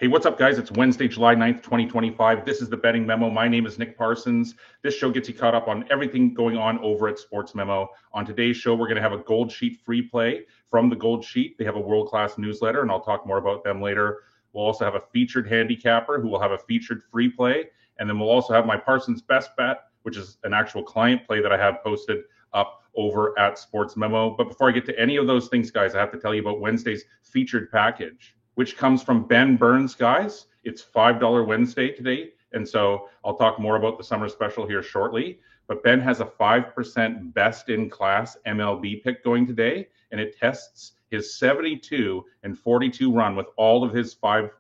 Hey, what's up, guys? It's Wednesday, July 9th, 2025. This is the Betting Memo. My name is Nick Parsons. This show gets you caught up on everything going on over at Sports Memo. On today's show, we're going to have a Gold Sheet free play from the Gold Sheet. They have a world-class newsletter, and I'll talk more about them later. We'll also have a featured handicapper who will have a featured free play. And then we'll also have my Parsons Best Bet, which is an actual client play that I have posted up over at Sports Memo. But before I get to any of those things, guys, I have to tell you about Wednesday's featured package, which comes from Ben Burns, guys. It's $5 Wednesday today. And so I'll talk more about the summer special here shortly. But Ben has a 5% best in class MLB pick going today, and it tests his 72 and 42 run with all of his 5%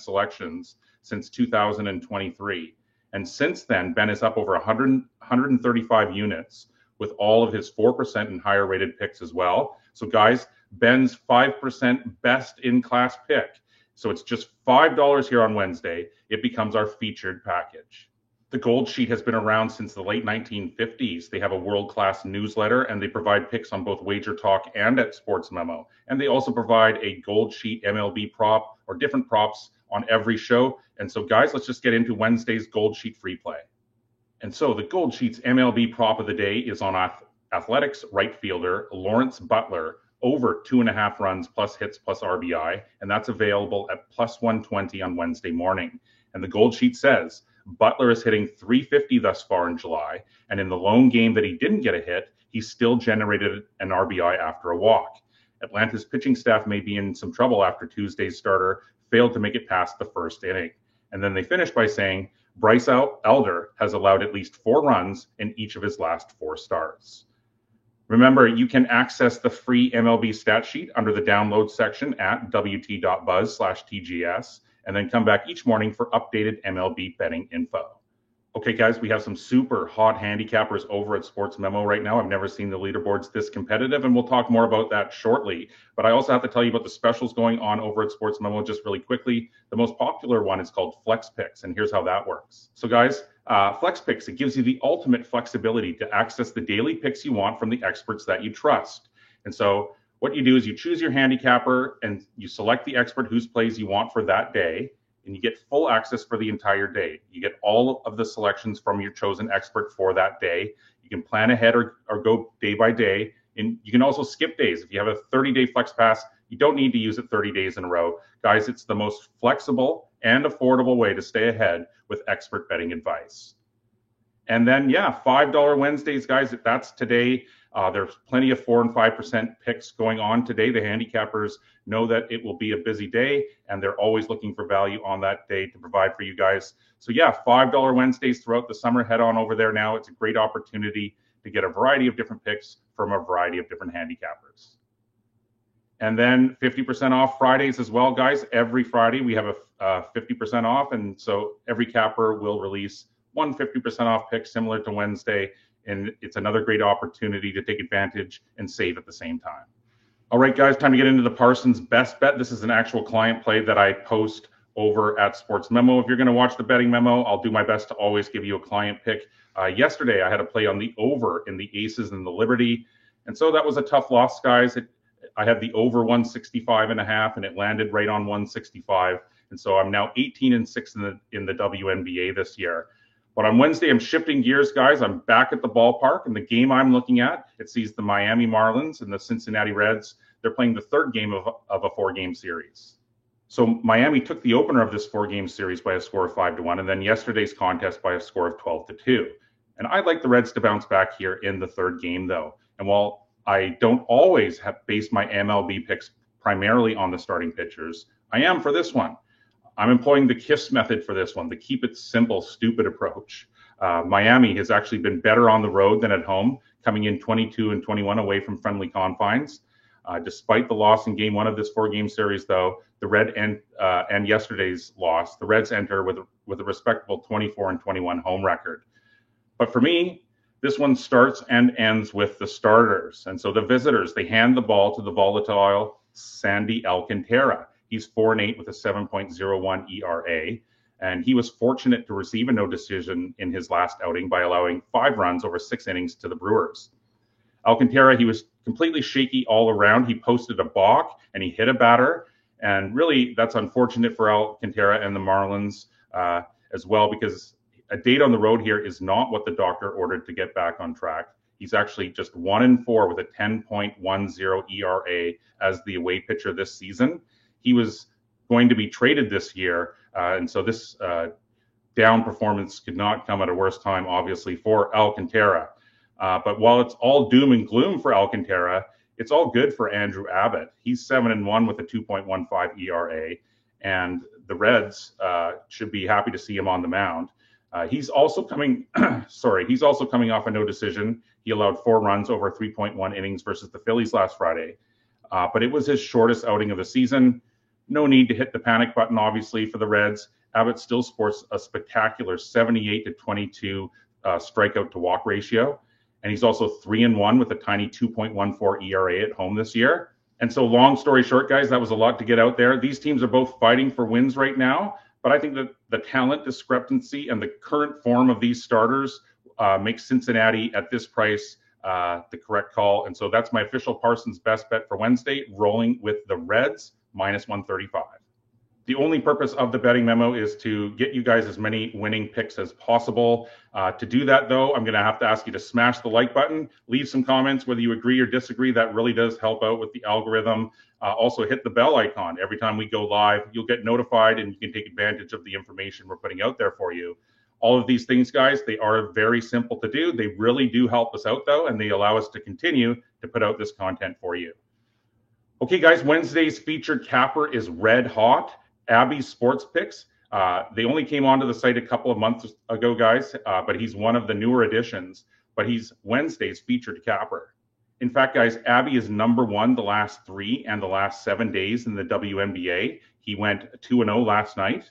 selections since 2023. And since then, Ben is up over 135 units with all of his 4% and higher rated picks as well. So guys, Ben's 5% best in class pick. So it's just $5 here on Wednesday. It becomes our featured package. The Gold Sheet has been around since the late 1950s. They have a world-class newsletter, and they provide picks on both Wager Talk and at Sports Memo. And they also provide a Gold Sheet MLB prop or different props on every show. And so guys, let's just get into Wednesday's Gold Sheet free play. And so the Gold Sheet's MLB prop of the day is on Athletics right fielder Lawrence Butler, over 2.5 runs plus hits plus RBI, and that's available at plus 120 on Wednesday morning. And the Gold Sheet says Butler is hitting .350 thus far in July, and in the lone game that he didn't get a hit, he still generated an RBI after a walk. Atlanta's pitching staff may be in some trouble after Tuesday's starter failed to make it past the first inning. And then they finish by saying Bryce Elder has allowed at least 4 runs in each of his last 4 starts. Remember, you can access the free MLB stat sheet under the download section at wt.buzz/TGS, and then come back each morning for updated MLB betting info. Okay, guys, we have some super hot handicappers over at Sports Memo right now. I've never seen the leaderboards this competitive, and we'll talk more about that shortly. But I also have to tell you about the specials going on over at Sports Memo just really quickly. The most popular one is called Flex Picks, and here's how that works. So, guys, Flex Picks, it gives you the ultimate flexibility to access the daily picks you want from the experts that you trust. And so what you do is you choose your handicapper and you select the expert whose plays you want for that day, and you get full access for the entire day. You get all of the selections from your chosen expert for that day. You can plan ahead or go day by day. And you can also skip days. If you have a 30-day flex pass, you don't need to use it 30 days in a row. Guys, it's the most flexible and affordable way to stay ahead with expert betting advice. And then, yeah, $5 Wednesdays, guys, that's today. There's plenty of 4% and 5% picks going on today. The handicappers know that it will be a busy day, and they're always looking for value on that day to provide for you guys. So yeah, $5 Wednesdays throughout the summer. Head on over there now. It's a great opportunity to get a variety of different picks from a variety of different handicappers. And then 50% off Fridays as well, guys. Every Friday we have a 50% off, and so every capper will release one 50% off pick similar to Wednesday. And it's another great opportunity to take advantage and save at the same time. All right, guys, time to get into the Parsons Best Bet. This is an actual client play that I post over at Sports Memo. If you're going to watch the Betting Memo, I'll do my best to always give you a client pick. Yesterday, I had a play on the over in the Aces and the Liberty. And so that was a tough loss, guys. I had the over 165.5, and it landed right on 165. And so I'm now 18-6 in the WNBA this year. But on Wednesday, I'm shifting gears, guys. I'm back at the ballpark, and the game I'm looking at, it sees the Miami Marlins and the Cincinnati Reds. They're playing the third game of a 4-game series. So Miami took the opener of this 4-game series by a score of 5-1, and then yesterday's contest by a score of 12-2. And I'd like the Reds to bounce back here in the third game, though. And while I don't always base my MLB picks primarily on the starting pitchers, I am for this one. I'm employing the KISS method for this one, the keep it simple, stupid approach. Miami has actually been better on the road than at home, coming in 22-21 away from friendly confines. Despite the loss in game 1 of this 4-game series, though, the Red and yesterday's loss, the Reds enter with a respectable 24-21 home record. But for me, this one starts and ends with the starters. And so the visitors, they hand the ball to the volatile Sandy Alcantara. He's 4-8 with a 7.01 ERA, and he was fortunate to receive a no decision in his last outing by allowing 5 runs over 6 innings to the Brewers. Alcantara, he was completely shaky all around. He posted a balk and he hit a batter, And really, that's unfortunate for Alcantara and the Marlins as well, because a date on the road here is not what the doctor ordered to get back on track. He's actually just 1-4 with a 10.10 ERA as the away pitcher this season. He was going to be traded this year, and so this down performance could not come at a worse time, obviously, for Alcantara. But while it's all doom and gloom for Alcantara, it's all good for Andrew Abbott. He's 7-1 with a 2.15 ERA, and the Reds should be happy to see him on the mound. He's also coming off a no decision. He allowed 4 runs over 3.1 innings versus the Phillies last Friday. But it was his shortest outing of the season. No need to hit the panic button, obviously, for the Reds. Abbott still sports a spectacular 78-22 strikeout to walk ratio. And he's also 3-1 with a tiny 2.14 ERA at home this year. And so, long story short, guys, that was a lot to get out there. These teams are both fighting for wins right now. But I think that the talent discrepancy and the current form of these starters makes Cincinnati at this price the correct call. And so that's my official Parsons best bet for Wednesday, rolling with the Reds -135. The only purpose of the betting memo is to get you guys as many winning picks as possible. To do that, though, I'm going to have to ask you to smash the like button, leave some comments whether you agree or disagree. That really does help out with the algorithm. Also, hit the bell icon. Every time we go live, you'll get notified and you can take advantage of the information we're putting out there for you. All of these things, guys, they are very simple to do. They really do help us out, though, and they allow us to continue to put out this content for you. Okay, guys, Wednesday's featured capper is red hot. Abby's Sports Picks. They only came onto the site a couple of months ago, guys, but he's one of the newer additions. But he's Wednesday's featured capper. In fact, guys, Abby is #1 the last 3 and the last 7 days in the WNBA. He went 2-0 last night.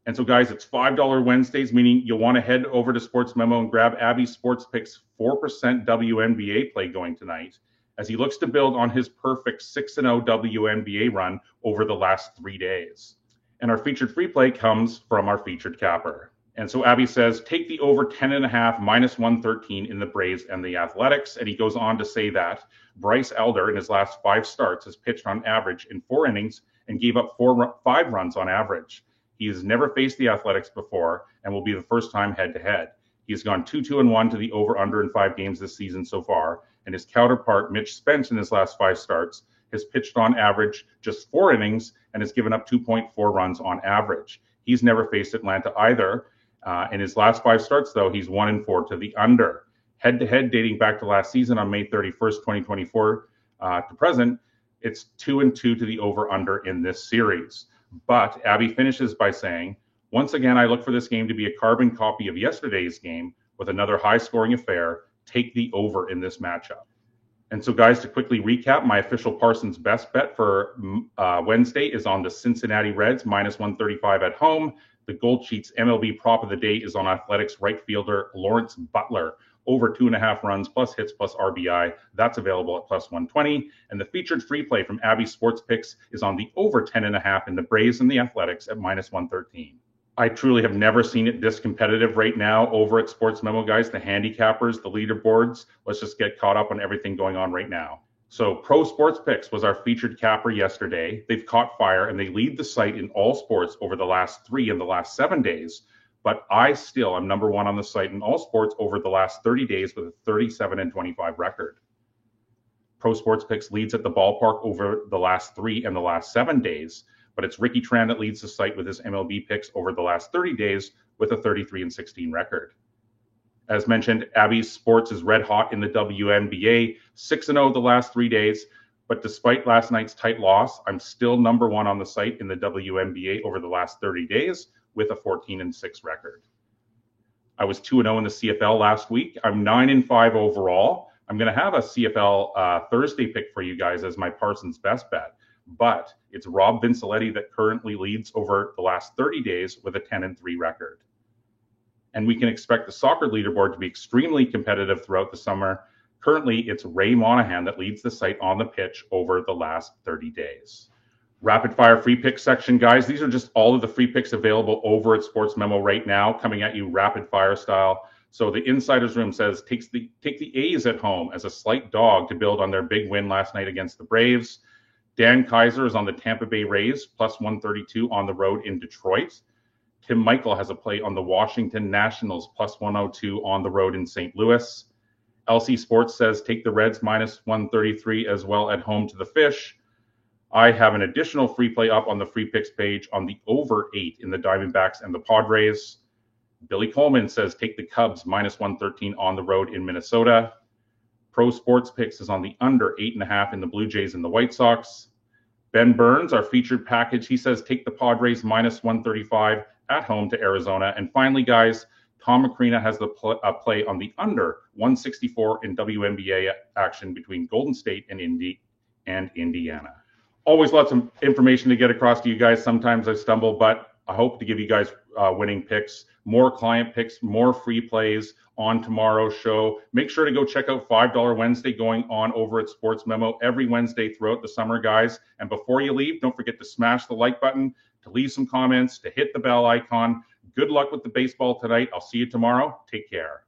And so, guys, it's $5 Wednesdays, meaning you'll want to head over to Sports Memo and grab Abby's Sports Picks 4% WNBA play going tonight, as he looks to build on his perfect 6-0 WNBA run over the last 3 days. And our featured free play comes from our featured capper. And so Abby says, take the over 10.5 -113 in the Braves and the Athletics. And he goes on to say that Bryce Elder in his last 5 starts has pitched on average in 4 innings and gave up 5 runs on average. He has never faced the Athletics before and will be the first time head-to-head. He has gone 2-2-1 to the over-under in 5 games this season so far, and his counterpart, Mitch Spence, in his last 5 starts, has pitched on average just 4 innings and has given up 2.4 runs on average. He's never faced Atlanta either. In his last 5 starts, though, he's 1-4 to the under. Head-to-head dating back to last season on May 31st, 2024 to present, it's 2-2 to the over-under in this series. But Abby finishes by saying, once again, I look for this game to be a carbon copy of yesterday's game with another high-scoring affair. Take the over in this matchup. And so, guys, to quickly recap, my official Parsons best bet for Wednesday is on the Cincinnati Reds -135 at home. The Gold Sheets MLB prop of the day is on Athletics right fielder Lawrence Butler, over 2.5 runs plus hits plus RBI. That's available at +120. And the featured free play from Abby Sports Picks is on the over 10.5 in the Braves and the Athletics at -113. I truly have never seen it this competitive right now over at Sports Memo, guys. The handicappers, the leaderboards. Let's just get caught up on everything going on right now. So Pro Sports Picks was our featured capper yesterday. They've caught fire and they lead the site in all sports over the last 3 and the last 7 days. But I still am #1 on the site in all sports over the last 30 days with a 37-25 record. Pro Sports Picks leads at the ballpark over the last 3 and the last 7 days. But it's Ricky Tran that leads the site with his MLB picks over the last 30 days with a 33-16 record. As mentioned, Abby's Sports is red hot in the WNBA, 6-0 the last 3 days. But despite last night's tight loss, I'm still #1 on the site in the WNBA over the last 30 days with a 14-6 record. I was 2-0 in the CFL last week. I'm 9-5 overall. I'm going to have a CFL Thursday pick for you guys as my Parsons best bet. But it's Rob Vincelletti that currently leads over the last 30 days with a 10-3 record. And we can expect the soccer leaderboard to be extremely competitive throughout the summer. Currently, it's Ray Monahan that leads the site on the pitch over the last 30 days. Rapid fire free pick section, guys. These are just all of the free picks available over at Sports Memo right now, coming at you rapid fire style. So the Insider's Room says take the A's at home as a slight dog to build on their big win last night against the Braves. Dan Kaiser is on the Tampa Bay Rays, plus 132 on the road in Detroit. Tim Michael has a play on the Washington Nationals, plus 102 on the road in St. Louis. LC Sports says take the Reds minus 133 as well at home to the Fish. I have an additional free play up on the free picks page on the over 8 in the Diamondbacks and the Padres. Billy Coleman says take the Cubs minus 113 on the road in Minnesota. Pro Sports Picks is on the under 8.5 in the Blue Jays and the White Sox. Ben Burns, our featured package, he says take the Padres minus 135 at home to Arizona. And finally, guys, Tom Macrina has the play on the under 164 in WNBA action between Golden State and Indiana. Always lots of information to get across to you guys. Sometimes I stumble, but I hope to give you guys winning picks, more client picks, more free plays on tomorrow's show. Make sure to go check out $5 Wednesday going on over at Sports Memo every Wednesday throughout the summer, guys. And before you leave, don't forget to smash the like button, to leave some comments, to hit the bell icon. Good luck with the baseball tonight. I'll see you tomorrow. Take care.